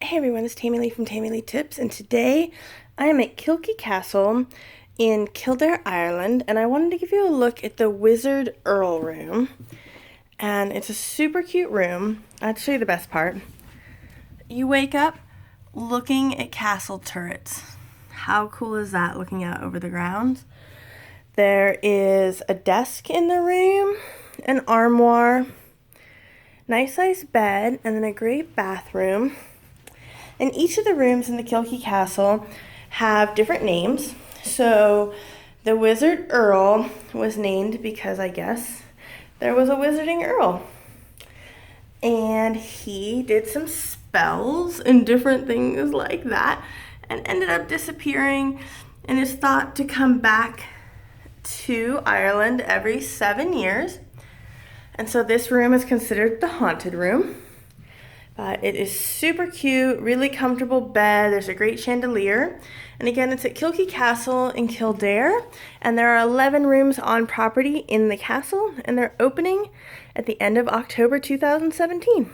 Hey everyone, it's Tammilee from Tammilee Tips, and today I am at Kilkea Castle in Kildare, Ireland, and I wanted to give you a look at the Wizarding Earl Room. And it's a super cute room. I'll show you the best part. You wake up looking at castle turrets. How cool is that, looking out over the grounds? There is a desk in the room, an armoire, nice sized bed, and then a great bathroom. And each of the rooms in the Kilkea Castle have different names. So the Wizard Earl was named because I guess there was a Wizarding Earl. And he did some spells and different things like that and ended up disappearing and is thought to come back to Ireland every 7 years. And so this room is considered the haunted room. But it is super cute, really comfortable bed. There's a great chandelier. And again, it's at Kilkea Castle in Kildare. And there are 11 rooms on property in the castle. And they're opening at the end of October 2017.